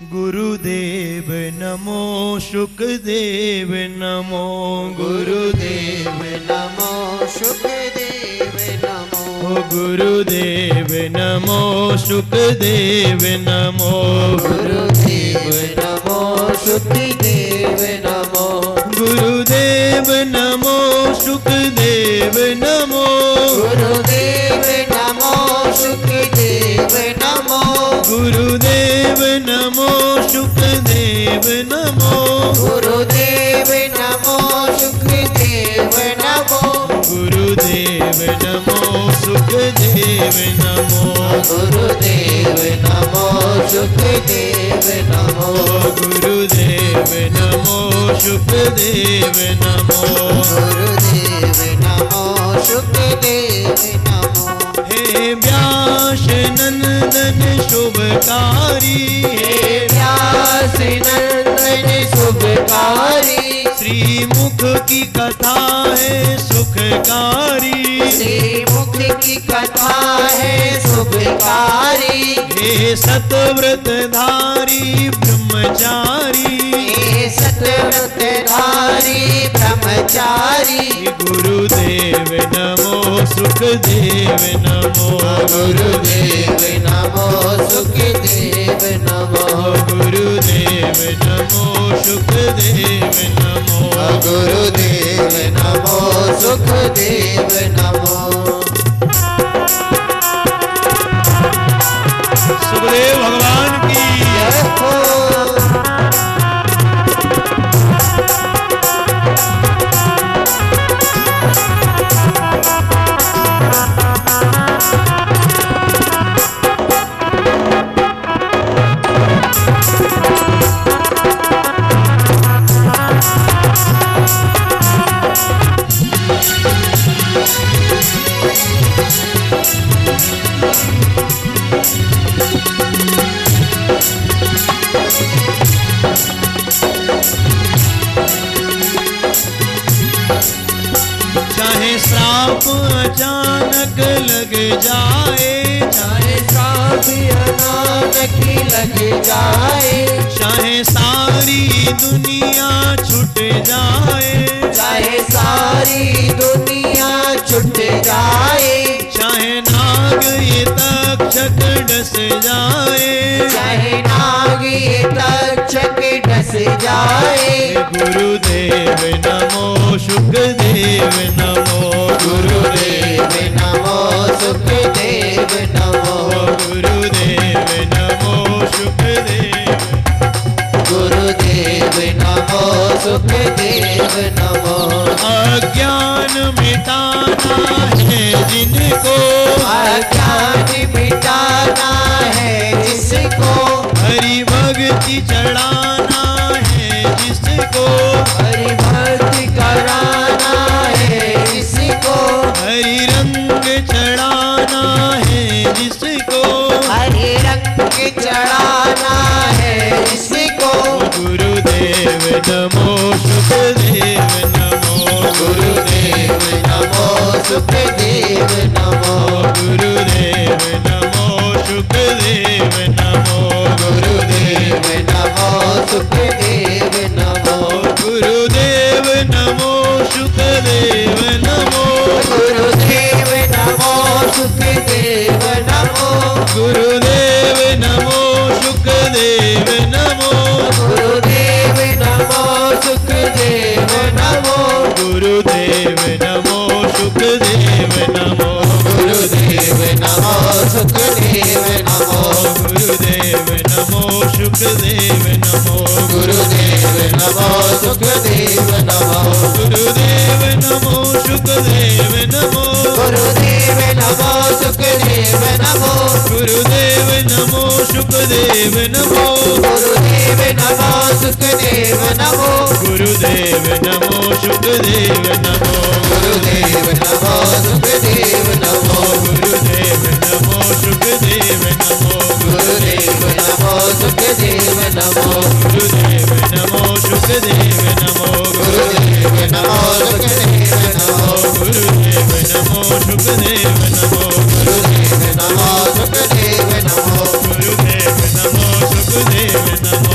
गुरुदेव नमो शुकदेव नमो गुरुदेव नमो शुकदेव नमो गुरुदेव नमो शुकदेव नमो गुरुदेव नमो शुकदेव नमो गुरुदेव नमो शुकदेव नमो गुरुदेव नमो शुकदेव नमो गुरुदेव नमो शुकदेव नमो गुरुदेव नमो शुकदेव नमो गुरुदेव नमो शुकदेव नमो गुरुदेव नमो शुकदेव नमो गुरुदेव नमो शुकदेव नमो गुरुदेव नमो शुकदेव नमो हे व्यास नंदन शुभकारी हे व्यास नंदन शुभकारी श्रीमुख की कथा है सुखकारी श्रीमुख की कथा है शुभकारी हे सतव्रतधारी ब्रह्मचारी हे सतव्रतधारी ब्रह्मचारी गुरुदेव नमो सुखदेव नमो गुरुदेव नमो सुखदेव नमो गुरुदेव नमो सुखदेव नमो गुरुदेव नमो सुखदेव नमो सुखदेव भगवान की जय हो। चाहे श्राप अचानक लग जाए चाहे सांप अचानक लग जाए चाहे सारी दुनिया छूट जाए चाहे सारी दुनिया छूट जाए चाहे नाग ये तक्षक डस जाए चाहे नाग ये तक्षक डस जाए गुरुदेव नमो शुकदेव नमो गुरुदेव नमो सुखदेव नमो गुरुदेव नमो शुकदेव गुरुदेव नमो सुखदेव नमो अज्ञान मिटाना है जिनको अज्ञान मिटाना है जिसको हरि भक्ति चढ़ाना है जिसको हरि भक्ति कराना है जिसको हरि रंग चढ़ाना है जिसको हरि रंग चढ़ाना है जिसको गुरुदेव नमो शुकदेव नमो गुरुदेव नमो सुखदेव नमो गुरुदेव नमो शुकदेव नमो गुरुदेव नमो सुखदेव नमो गुरुदेव नमो शुकदेव नमो गुरुदेव नमो सुखदेव नमो गुरुदेव नमो शुकदेव नमो गुरुदेव नमो सुखदेव नमो गुरुदेव नमो शुकदेव नमो गुरुदेव नमो सुखदेव नमो गुरुदेव नमो शुकदेव नमो गुरुदेव नमो सुखदेव नमो गुरुदेव नमो शुकदेव नमो गुरुदेव नमो सुखदेव नमो गुरुदेव नमो शुकदेव नमो गुरुदेव नमो सुखदेव नमो गुरुदेव नमो शुकदेव नमो गुरुदेव नमो सुखदेव नमो गुरुदेव नमो शुकदेव नमो गुरुदेव नमो सुखदेव नमो गुरुदेव नमो शुकदेव नमो गुरुदेव नमो सुखदेव नमो गुरुदेव नमो शुकदेव नमो गुरुदेव नमो सुखदेव नमो गुरुदेव नमो शुकदेव नमो